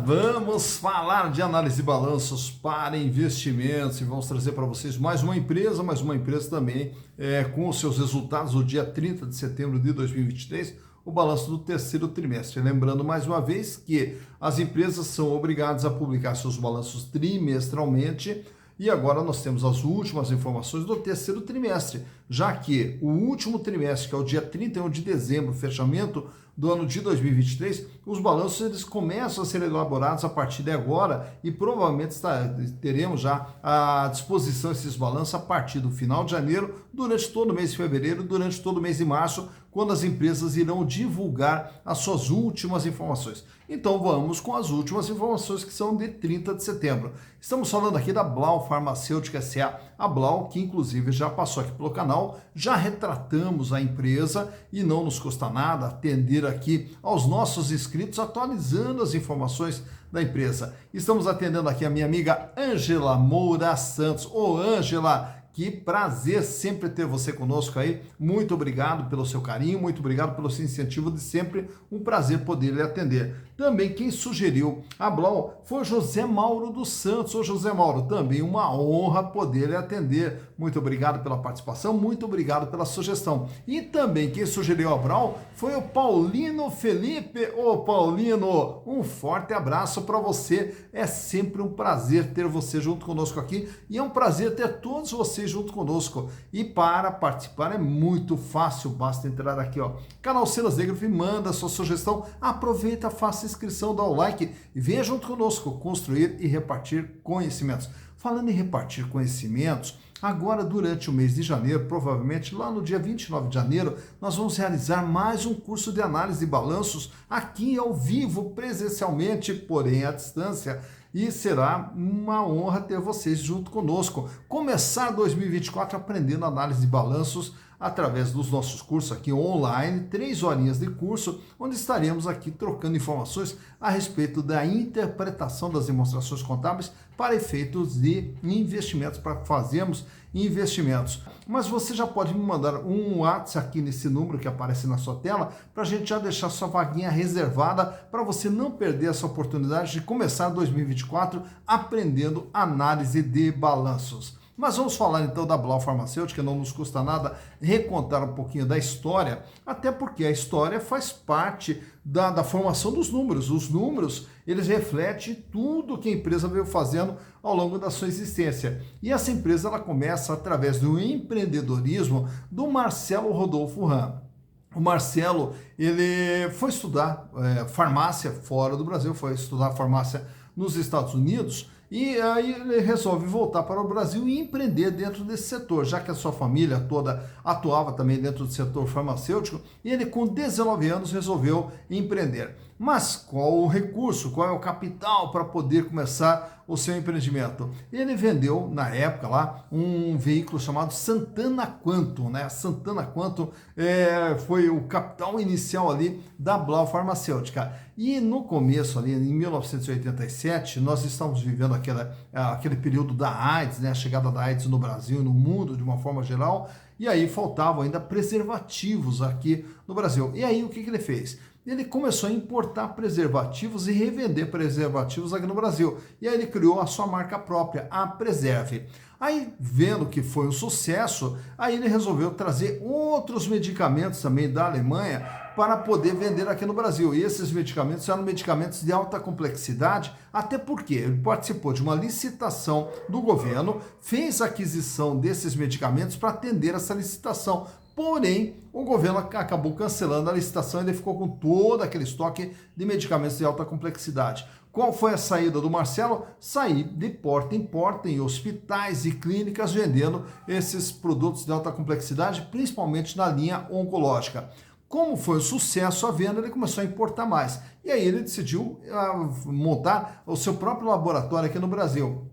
Vamos falar de análise de balanços para investimentos e vamos trazer para vocês mais uma empresa também com os seus resultados no dia 30 de setembro de 2023, o balanço do terceiro trimestre. Lembrando mais uma vez que as empresas são obrigadas a publicar seus balanços trimestralmente. E agora nós temos as últimas informações do terceiro trimestre, já que o último trimestre, que é o dia 31 de dezembro, fechamento do ano de 2023, os balanços eles começam a ser elaborados a partir de agora e provavelmente teremos já à disposição esses balanços a partir do final de janeiro, durante todo o mês de fevereiro, durante todo o mês de março, quando as empresas irão divulgar as suas últimas informações. Então vamos com as últimas informações que são de 30 de setembro. Estamos falando aqui da Blau Farmacêutica S.A. A Blau, que inclusive já passou aqui pelo canal, já retratamos a empresa e não nos custa nada atender aqui aos nossos inscritos, atualizando as informações da empresa. Estamos atendendo aqui a minha amiga Ângela Moura Santos. Ô Ângela, que prazer sempre ter você conosco aí. Muito obrigado pelo seu carinho, muito obrigado pelo seu incentivo de sempre. Um prazer poder lhe atender. Também quem sugeriu a Blau foi José Mauro dos Santos. Ô José Mauro, também uma honra poder lhe atender. Muito obrigado pela participação, muito obrigado pela sugestão. E também quem sugeriu a Blau foi o Paulino Felipe. Ô Paulino, um forte abraço para você. É sempre um prazer ter você junto conosco aqui e é um prazer ter todos vocês junto conosco. E para participar é muito fácil, basta entrar aqui, ó, canal Silas Negro, e manda sua sugestão, aproveita, faça inscrição, dá o like e venha junto conosco construir e repartir conhecimentos. Falando em repartir conhecimentos, agora durante o mês de janeiro, provavelmente lá no dia 29 de janeiro, nós vamos realizar mais um curso de análise de balanços aqui ao vivo, presencialmente, porém à distância. E será uma honra ter vocês junto conosco. Começar 2024 aprendendo análise de balanços através dos nossos cursos aqui online, 3 horinhas de curso, onde estaremos aqui trocando informações a respeito da interpretação das demonstrações contábeis para efeitos de investimentos, para fazermos investimentos. Mas você já pode me mandar um WhatsApp aqui nesse número que aparece na sua tela, para a gente já deixar sua vaguinha reservada, para você não perder essa oportunidade de começar 2024 aprendendo análise de balanços. Mas vamos falar então da Blau Farmacêutica, não nos custa nada recontar um pouquinho da história, até porque a história faz parte da formação dos números. Os números, eles refletem tudo que a empresa veio fazendo ao longo da sua existência. E essa empresa, ela começa através do empreendedorismo do Marcelo Rodolfo Ram. O Marcelo, ele foi estudar farmácia fora do Brasil, foi estudar farmácia nos Estados Unidos, e aí ele resolve voltar para o Brasil e empreender dentro desse setor, já que a sua família toda atuava também dentro do setor farmacêutico, e ele com 19 anos resolveu empreender. Mas qual o recurso, qual é o capital para poder começar o seu empreendimento? Ele vendeu, na época lá, um veículo chamado Santana Quantum, né? Santana Quantum foi o capital inicial ali da Blau Farmacêutica. E no começo ali, em 1987, nós estávamos vivendo aquele período da AIDS, né? A chegada da AIDS no Brasil e no mundo de uma forma geral, e aí faltavam ainda preservativos aqui no Brasil. E aí o que ele fez? Ele começou a importar preservativos e revender preservativos aqui no Brasil. E aí ele criou a sua marca própria, a Preserve. Aí, vendo que foi um sucesso, aí ele resolveu trazer outros medicamentos também da Alemanha para poder vender aqui no Brasil. E esses medicamentos eram medicamentos de alta complexidade, até porque ele participou de uma licitação do governo, fez a aquisição desses medicamentos para atender essa licitação. Porém, o governo acabou cancelando a licitação e ele ficou com todo aquele estoque de medicamentos de alta complexidade. Qual foi a saída do Marcelo? Sair de porta em hospitais e clínicas vendendo esses produtos de alta complexidade, principalmente na linha oncológica. Como foi um sucesso a venda, ele começou a importar mais. E aí ele decidiu montar o seu próprio laboratório aqui no Brasil.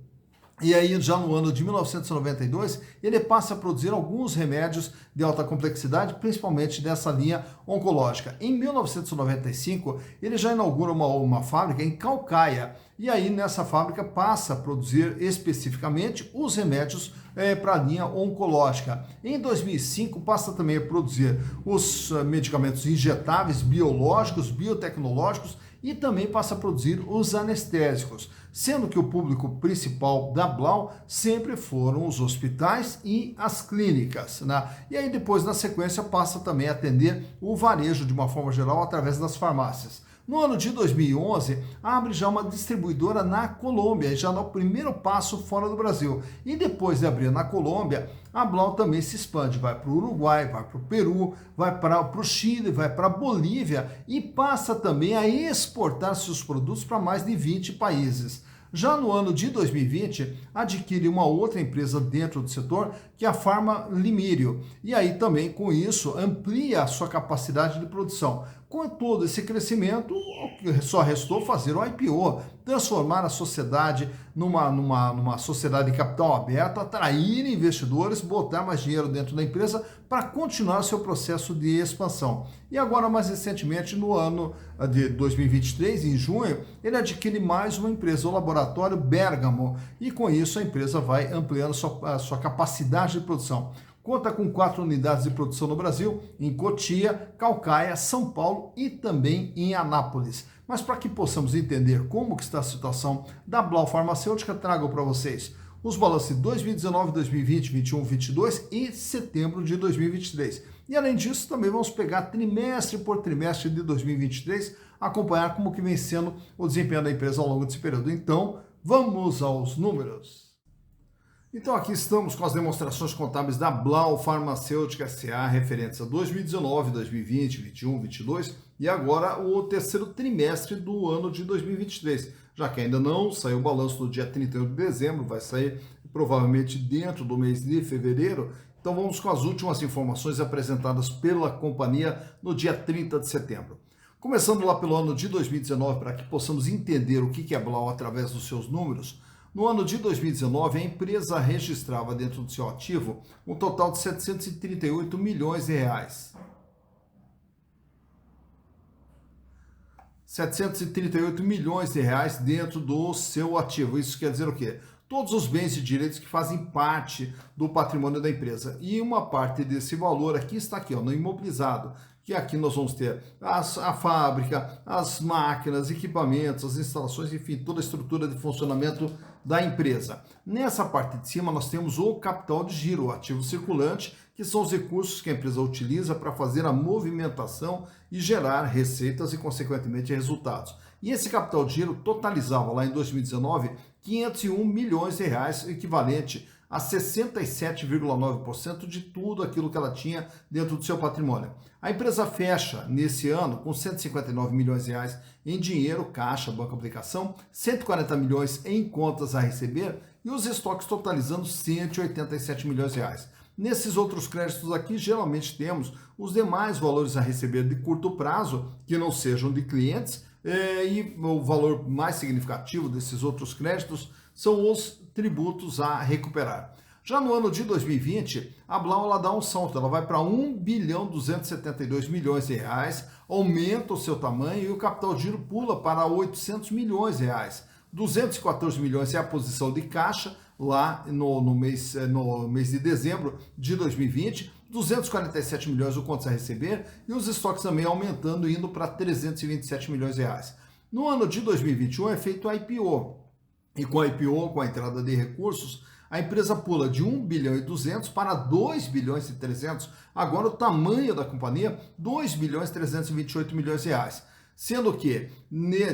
E aí, já no ano de 1992, ele passa a produzir alguns remédios de alta complexidade, principalmente dessa linha oncológica. Em 1995, ele já inaugura uma fábrica em Caucaia. E aí, nessa fábrica, passa a produzir especificamente os remédios para a linha oncológica. Em 2005, passa também a produzir os medicamentos injetáveis, biológicos, biotecnológicos e também passa a produzir os anestésicos, sendo que o público principal da Blau sempre foram os hospitais e as clínicas, né? E aí depois, na sequência, passa também a atender o varejo de uma forma geral através das farmácias. No ano de 2011, abre já uma distribuidora na Colômbia, já no primeiro passo fora do Brasil. E depois de abrir na Colômbia, a Blau também se expande, vai para o Uruguai, vai para o Peru, vai para o Chile, vai para a Bolívia e passa também a exportar seus produtos para mais de 20 países. Já no ano de 2020, adquire uma outra empresa dentro do setor, que é a Farma Limírio. E aí também, com isso, amplia a sua capacidade de produção. Com todo esse crescimento, o que só restou fazer o IPO, transformar a sociedade numa sociedade de capital aberto, atrair investidores, botar mais dinheiro dentro da empresa para continuar seu processo de expansão. E agora, mais recentemente, no ano de 2023, em junho, ele adquire mais uma empresa, o Laboratório Bergamo, e com isso a empresa vai ampliando a sua capacidade de produção. Conta com 4 unidades de produção no Brasil, em Cotia, Calcaia, São Paulo e também em Anápolis. Mas para que possamos entender como que está a situação da Blau Farmacêutica, trago para vocês os balanços de 2019, 2020, 2021, 2022 e setembro de 2023. E além disso, também vamos pegar trimestre por trimestre de 2023, acompanhar como que vem sendo o desempenho da empresa ao longo desse período. Então, vamos aos números. Então aqui estamos com as demonstrações contábeis da Blau Farmacêutica S.A. referentes a 2019, 2020, 2021, 2022 e agora o terceiro trimestre do ano de 2023, já que ainda não saiu o balanço no dia 31 de dezembro, vai sair provavelmente dentro do mês de fevereiro. Então vamos com as últimas informações apresentadas pela companhia no dia 30 de setembro. Começando lá pelo ano de 2019, para que possamos entender o que é a Blau através dos seus números. No ano de 2019, a empresa registrava dentro do seu ativo um total de 738 milhões de reais. 738 milhões de reais dentro do seu ativo. Isso quer dizer o quê? Todos os bens e direitos que fazem parte do patrimônio da empresa. E uma parte desse valor aqui está aqui, ó, no imobilizado. Que aqui nós vamos ter a fábrica, as máquinas, equipamentos, as instalações, enfim, toda a estrutura de funcionamento da empresa. Nessa parte de cima nós temos o capital de giro, o ativo circulante, que são os recursos que a empresa utiliza para fazer a movimentação e gerar receitas e, consequentemente, resultados. E esse capital de giro totalizava lá em 2019 501 milhões de reais, equivalente a 67,9% de tudo aquilo que ela tinha dentro do seu patrimônio. A empresa fecha nesse ano com 159 milhões de reais em dinheiro, caixa, banco aplicação, 140 milhões em contas a receber e os estoques totalizando 187 milhões de reais. Nesses outros créditos aqui, geralmente temos os demais valores a receber de curto prazo, que não sejam de clientes, e o valor mais significativo desses outros créditos são os tributos a recuperar. Já no ano de 2020, a Blau ela dá um salto, ela vai para 1 bilhão 272 milhões de reais, aumenta o seu tamanho e o capital de giro pula para 800 milhões de reais. 214 milhões é a posição de caixa lá no mês de dezembro de 2020, 247 milhões o contas a receber e os estoques também aumentando, indo para 327 milhões de reais. No ano de 2021 é feito a IPO, e com a IPO, com a entrada de recursos, a empresa pula de 1 bilhão e 200 para 2 bilhões e 300, agora o tamanho da companhia, 2 bilhões e 328 milhões de reais. Sendo que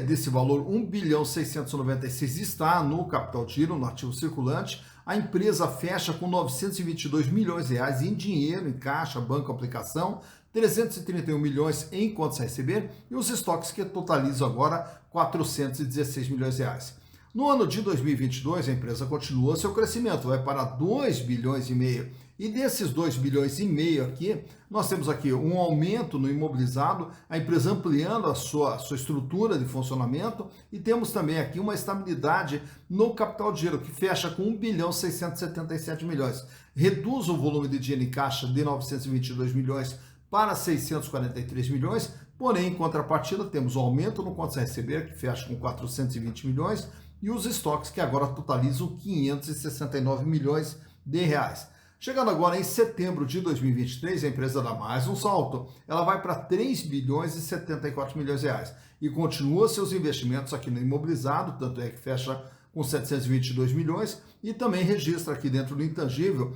desse valor 1 bilhão 696 está no capital de giro, no ativo circulante, a empresa fecha com 922 milhões de reais em dinheiro, em caixa, banco, aplicação, 331 milhões em contas a receber e os estoques que totalizam agora 416 milhões de reais. No ano de 2022, a empresa continua seu crescimento, vai para 2 bilhões e meio. E desses 2 bilhões e meio aqui, nós temos aqui um aumento no imobilizado, a empresa ampliando a sua estrutura de funcionamento e temos também aqui uma estabilidade no capital de giro, que fecha com 1 bilhão 677 milhões. Reduz o volume de dinheiro em caixa de 922 milhões para 643 milhões, porém, em contrapartida, temos o aumento no contas a receber, que fecha com 420 milhões, e os estoques que agora totalizam 569 milhões de reais. Chegando agora em setembro de 2023, a empresa dá mais um salto. Ela vai para 3 bilhões e 74 milhões de reais e continua seus investimentos aqui no imobilizado, tanto é que fecha com 722 milhões e também registra aqui dentro do intangível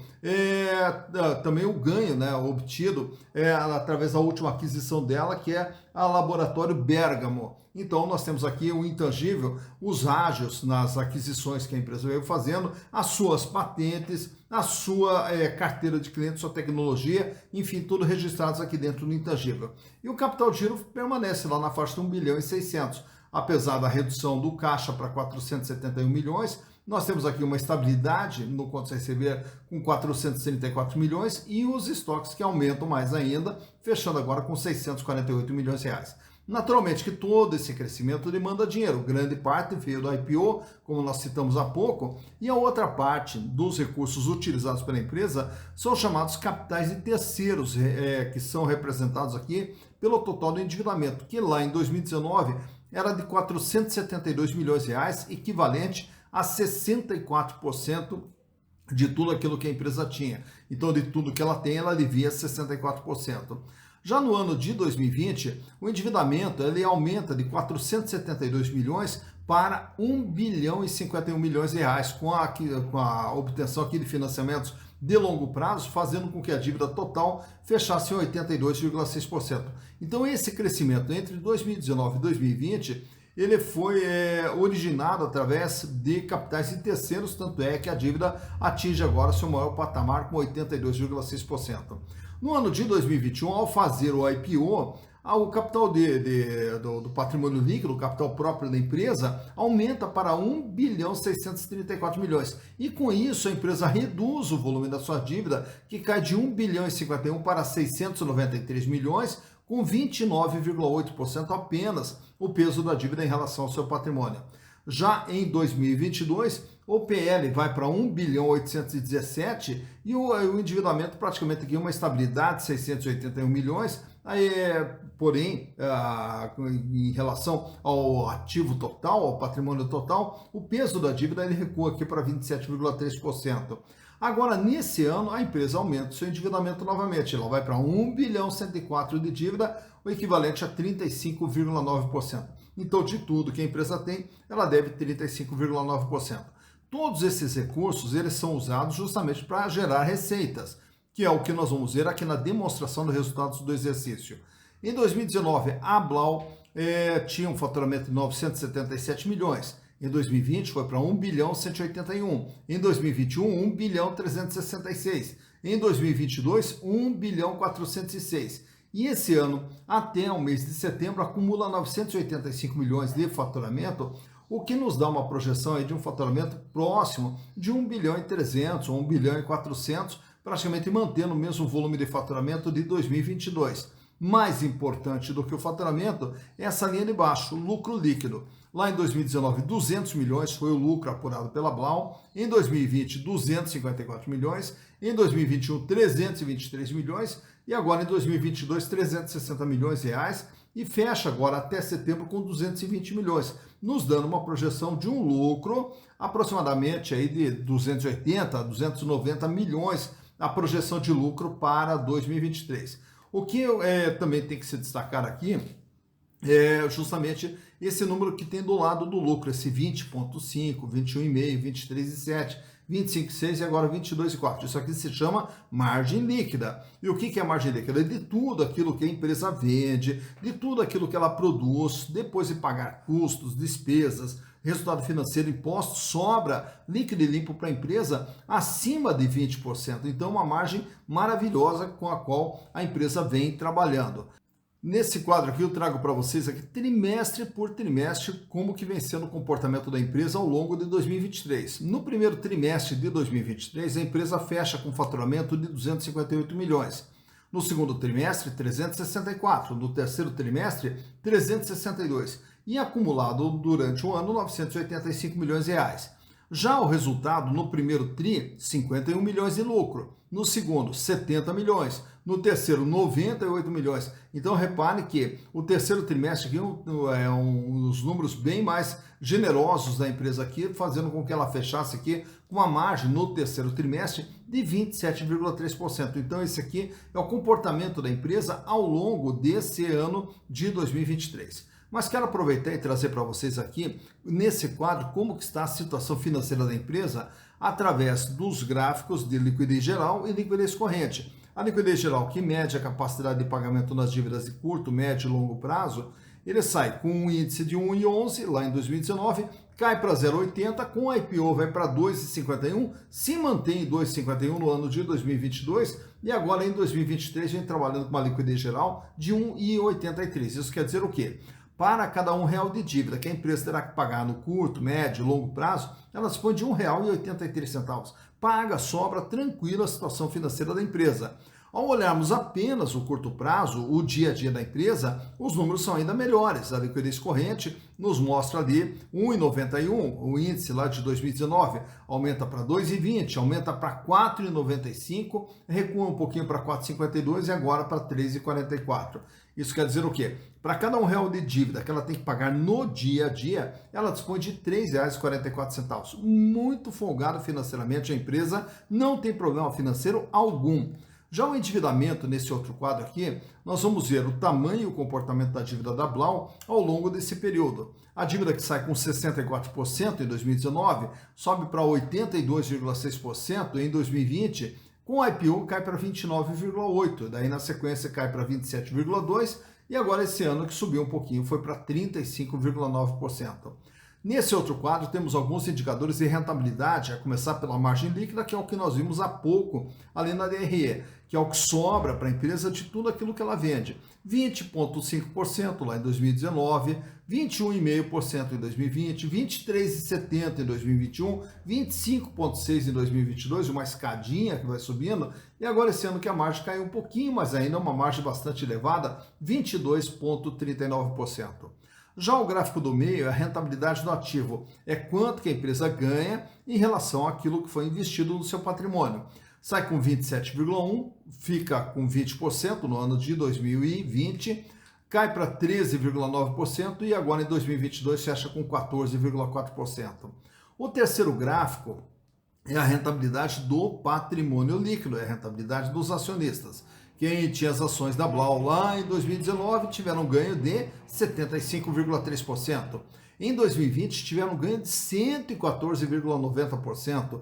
também o ganho, né, obtido através da última aquisição dela, que é a Laboratório Bergamo. Então nós temos aqui o intangível, os ágios nas aquisições que a empresa veio fazendo, as suas patentes, a sua carteira de clientes, sua tecnologia, enfim, tudo registrados aqui dentro do intangível. E o capital de giro permanece lá na faixa de 1 bilhão e 600. Apesar da redução do caixa para 471 milhões, nós temos aqui uma estabilidade no contas a receber com 434 milhões e os estoques que aumentam mais ainda, fechando agora com 648 milhões de reais. Naturalmente que todo esse crescimento demanda dinheiro, grande parte veio do IPO, como nós citamos há pouco, e a outra parte dos recursos utilizados pela empresa são chamados capitais de terceiros, que são representados aqui pelo total do endividamento, que lá em 2019 era de 472 milhões de reais, equivalente a 64% de tudo aquilo que a empresa tinha. Então, de tudo que ela tem, ela alivia 64%. Já no ano de 2020, o endividamento ele aumenta de 472 milhões para 1 bilhão e 51 milhões de reais, com a obtenção aqui de financiamentos de longo prazo, fazendo com que a dívida total fechasse em 82,6%. Então esse crescimento entre 2019 e 2020, ele foi originado através de capitais de terceiros, tanto é que a dívida atinge agora seu maior patamar com 82,6%. No ano de 2021, ao fazer o IPO, o capital do patrimônio líquido, o capital próprio da empresa, aumenta para 1 bilhão 634 milhões. E com isso, a empresa reduz o volume da sua dívida, que cai de 1 bilhão e 51 para 693 milhões, com 29,8% apenas o peso da dívida em relação ao seu patrimônio. Já em 2022, o PL vai para 1 bilhão 817 e o endividamento praticamente aqui uma estabilidade, 681 milhões, porém, em relação ao ativo total, ao patrimônio total, o peso da dívida ele recua aqui para 27,3%. Agora, nesse ano, a empresa aumenta o seu endividamento novamente. Ela vai para 1 bilhão 104 de dívida, o equivalente a 35,9%. Então, de tudo que a empresa tem, ela deve 35,9%. Todos esses recursos, eles são usados justamente para gerar receitas, que é o que nós vamos ver aqui na demonstração dos resultados do exercício. Em 2019, a Blau tinha um faturamento de 977 milhões. Em 2020 foi para 1 bilhão 181. Em 2021, 1 bilhão 366. Em 2022, 1 bilhão 406. E esse ano, até o mês de setembro, acumula 985 milhões de faturamento, o que nos dá uma projeção aí de um faturamento próximo de 1 bilhão e 300 ou 1 bilhão e 400, praticamente mantendo o mesmo volume de faturamento de 2022. Mais importante do que o faturamento é essa linha de baixo, lucro líquido. Lá em 2019, 200 milhões foi o lucro apurado pela Blau. Em 2020, 254 milhões. Em 2021, 323 milhões. E agora em 2022, 360 milhões de reais. E fecha agora até setembro com 220 milhões, nos dando uma projeção de um lucro aproximadamente aí de 280 a 290 milhões a projeção de lucro para 2023. O que também tem que se destacar aqui é justamente esse número que tem do lado do lucro, esse 20,5, 21,5, 23,7, 25,6 e agora 22,4. Isso aqui se chama margem líquida. E o que é margem líquida? É de tudo aquilo que a empresa vende, de tudo aquilo que ela produz, depois de pagar custos, despesas, resultado financeiro, impostos, sobra líquido e limpo para a empresa acima de 20%. Então, uma margem maravilhosa com a qual a empresa vem trabalhando. Nesse quadro aqui eu trago para vocês aqui trimestre por trimestre como que vem sendo o comportamento da empresa ao longo de 2023. No primeiro trimestre de 2023, a empresa fecha com faturamento de 258 milhões. No segundo trimestre, 364. No terceiro trimestre, 362. E acumulado durante o ano, 985 milhões de reais. Já o resultado no primeiro TRI, 51 milhões de lucro. No segundo, 70 milhões. No terceiro, 98 milhões. Então, repare que o terceiro trimestre aqui é um dos números bem mais generosos da empresa aqui, fazendo com que ela fechasse aqui com uma margem no terceiro trimestre de 27,3%. Então, esse aqui é o comportamento da empresa ao longo desse ano de 2023. Mas quero aproveitar e trazer para vocês aqui, nesse quadro, como que está a situação financeira da empresa através dos gráficos de liquidez geral e liquidez corrente. A liquidez geral, que mede a capacidade de pagamento nas dívidas de curto, médio e longo prazo, ele sai com um índice de 1,11 lá em 2019, cai para 0,80, com a IPO vai para 2,51, se mantém em 2,51 no ano de 2022 e agora em 2023 vem trabalhando com uma liquidez geral de 1,83. Isso quer dizer o quê? Para cada R$1 de dívida que a empresa terá que pagar no curto, médio e longo prazo, ela dispõe de R$1,83. Paga, sobra, tranquila a situação financeira da empresa. Ao olharmos apenas o curto prazo, o dia a dia da empresa, os números são ainda melhores. A liquidez corrente nos mostra ali 1,91, o índice lá de 2019 aumenta para 2,20, aumenta para 4,95, recua um pouquinho para 4,52 e agora para 3,44. Isso quer dizer o quê? Para cada R$1 de dívida que ela tem que pagar no dia a dia, ela dispõe de R$ 3,44. Muito folgado financeiramente a empresa, não tem problema financeiro algum. Já o endividamento, nesse outro quadro aqui, nós vamos ver o tamanho e o comportamento da dívida da Blau ao longo desse período. A dívida que sai com 64% em 2019 sobe para 82,6% em 2020, com a IPO cai para 29,8%, daí na sequência cai para 27,2% e agora esse ano que subiu um pouquinho foi para 35,9%. Nesse outro quadro temos alguns indicadores de rentabilidade, a começar pela margem líquida, que é o que nós vimos há pouco ali na DRE, que é o que sobra para a empresa de tudo aquilo que ela vende. 20,5% lá em 2019, 21,5% em 2020, 23,70% em 2021, 25,6% em 2022, uma escadinha que vai subindo, e agora esse ano que a margem caiu um pouquinho, mas ainda é uma margem bastante elevada, 22,39%. Já o gráfico do meio é a rentabilidade do ativo, é quanto que a empresa ganha em relação àquilo que foi investido no seu patrimônio. Sai com 27,1%, fica com 20% no ano de 2020, cai para 13,9% e agora em 2022 fecha com 14,4%. O terceiro gráfico é a rentabilidade do patrimônio líquido, é a rentabilidade dos acionistas. Quem tinha as ações da Blau lá em 2019 tiveram um ganho de 75,3%. Em 2020 tiveram um ganho de 114,90%.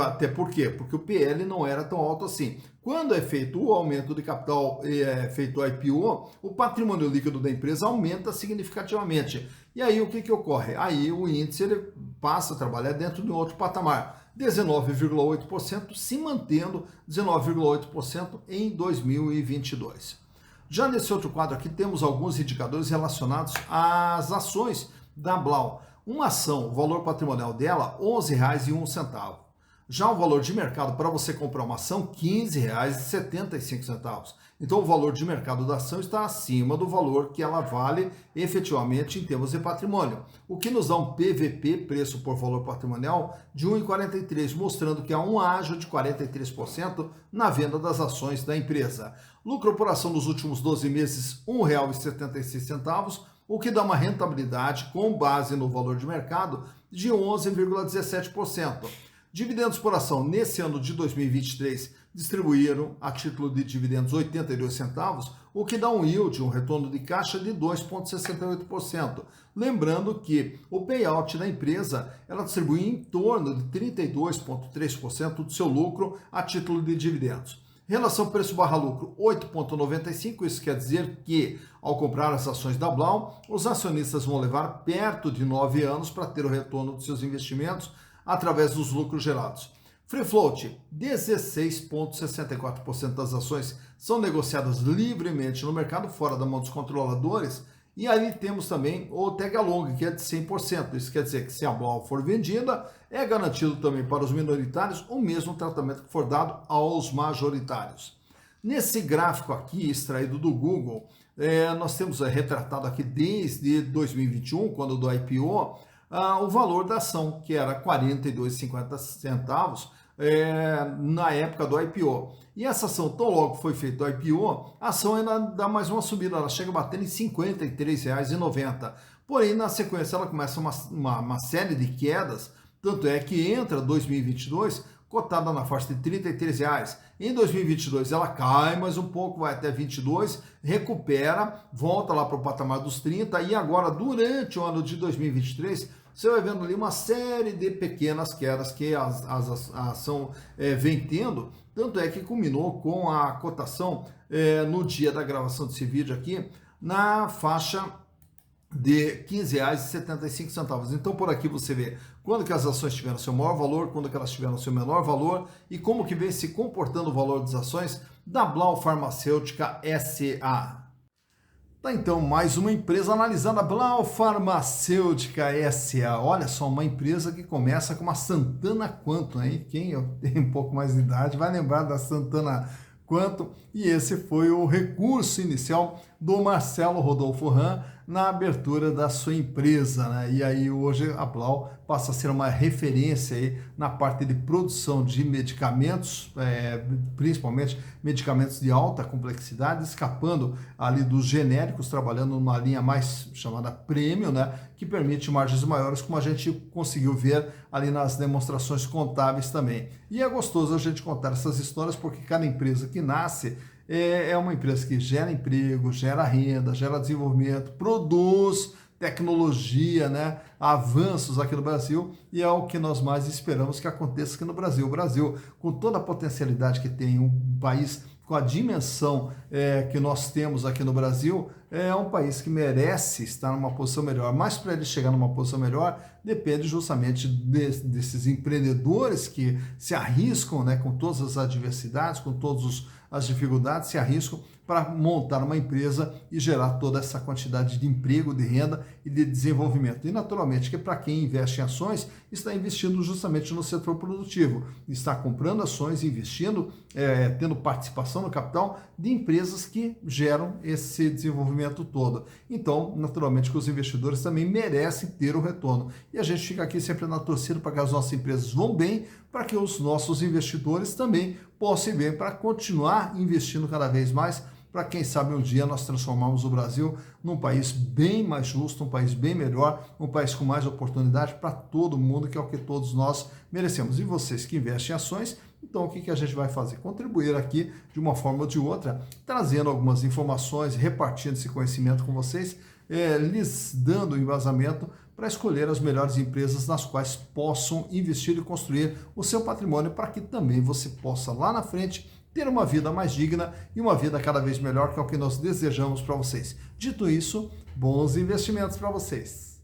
Até por quê? Porque o PL não era tão alto assim. Quando é feito o aumento de capital e é feito o IPO, o patrimônio líquido da empresa aumenta significativamente. E aí o que ocorre? Aí o índice ele passa a trabalhar dentro de um outro patamar. 19,8%, se mantendo 19,8% em 2022. Já nesse outro quadro aqui temos alguns indicadores relacionados às ações da Blau. Uma ação, o valor patrimonial dela, R$ 11,01. Já o valor de mercado para você comprar uma ação, R$ 15,75. Então o valor de mercado da ação está acima do valor que ela vale efetivamente em termos de patrimônio. O que nos dá um PVP, preço por valor patrimonial, de 1,43, mostrando que há um ágio de 43% na venda das ações da empresa. Lucro por ação nos últimos 12 meses, R$ 1,76, o que dá uma rentabilidade com base no valor de mercado de 11,17%. Dividendos por ação nesse ano de 2023 distribuíram a título de dividendos 82 centavos, o que dá um yield, um retorno de caixa de 2,68%. Lembrando que o payout da empresa, ela distribui em torno de 32,3% do seu lucro a título de dividendos. Relação preço/lucro 8,95, isso quer dizer que ao comprar as ações da Blau, os acionistas vão levar perto de 9 anos para ter o retorno dos seus investimentos através dos lucros gerados. Free float, 16,64% das ações são negociadas livremente no mercado, fora da mão dos controladores. E aí temos também o tag along, que é de 100%. Isso quer dizer que se a Blau for vendida, é garantido também para os minoritários o mesmo tratamento que for dado aos majoritários. Nesse gráfico aqui, extraído do Google, nós temos retratado aqui desde 2021, quando do IPO, o valor da ação, que era R$ 42,50 na época do IPO. E essa ação, tão logo foi feito o IPO, a ação ainda dá mais uma subida, ela chega a bater em R$ 53,90. Porém, na sequência, ela começa uma série de quedas, tanto é que entra 2022 cotada na faixa de R$ 33. Em 2022 ela cai mais um pouco, vai até 22, recupera, volta lá para o patamar dos 30 e agora durante o ano de 2023 você vai vendo ali uma série de pequenas quedas que a ação vem tendo, tanto é que culminou com a cotação no dia da gravação desse vídeo aqui na faixa de R$ 15,75. Então por aqui você vê quando que as ações tiveram seu maior valor, quando que elas tiveram seu menor valor e como que vem se comportando o valor das ações da Blau Farmacêutica SA. Tá, então, mais uma empresa analisada, Blau Farmacêutica SA. Olha só, uma empresa que começa com uma Santana Quantum, hein? Quem tem um pouco mais de idade vai lembrar da Santana Quantum. E esse foi o recurso inicial do Marcelo Rodolfo Ram na abertura da sua empresa, né? E aí hoje a Blau passa a ser uma referência aí na parte de produção de medicamentos, principalmente medicamentos de alta complexidade, escapando ali dos genéricos, trabalhando numa linha mais chamada premium, né? Que permite margens maiores, como a gente conseguiu ver ali nas demonstrações contábeis também. E é gostoso a gente contar essas histórias porque cada empresa que nasce é uma empresa que gera emprego, gera renda, gera desenvolvimento, produz tecnologia, né? Avanços aqui no Brasil e é o que nós mais esperamos que aconteça aqui no Brasil. O Brasil, com toda a potencialidade que tem, um país com a dimensão que nós temos aqui no Brasil, é um país que merece estar numa posição melhor. Mas para ele chegar numa posição melhor, depende justamente desses empreendedores que se arriscam, né, com todas as adversidades, com todas as dificuldades, se arriscam para montar uma empresa e gerar toda essa quantidade de emprego, de renda e de desenvolvimento. E naturalmente que para quem investe em ações, está investindo justamente no setor produtivo, está comprando ações, investindo, tendo participação no capital de empresas que geram esse desenvolvimento todo. Então, naturalmente que os investidores também merecem ter o retorno. E a gente fica aqui sempre na torcida para que as nossas empresas vão bem, para que os nossos investidores também possam ir bem, para continuar investindo cada vez mais, para quem sabe um dia nós transformarmos o Brasil num país bem mais justo, um país bem melhor, um país com mais oportunidade para todo mundo, que é o que todos nós merecemos. E vocês que investem em ações, então o que a gente vai fazer? Contribuir aqui de uma forma ou de outra, trazendo algumas informações, repartindo esse conhecimento com vocês, lhes dando embasamento para escolher as melhores empresas nas quais possam investir e construir o seu patrimônio para que também você possa lá na frente ter uma vida mais digna e uma vida cada vez melhor, que é o que nós desejamos para vocês. Dito isso, bons investimentos para vocês.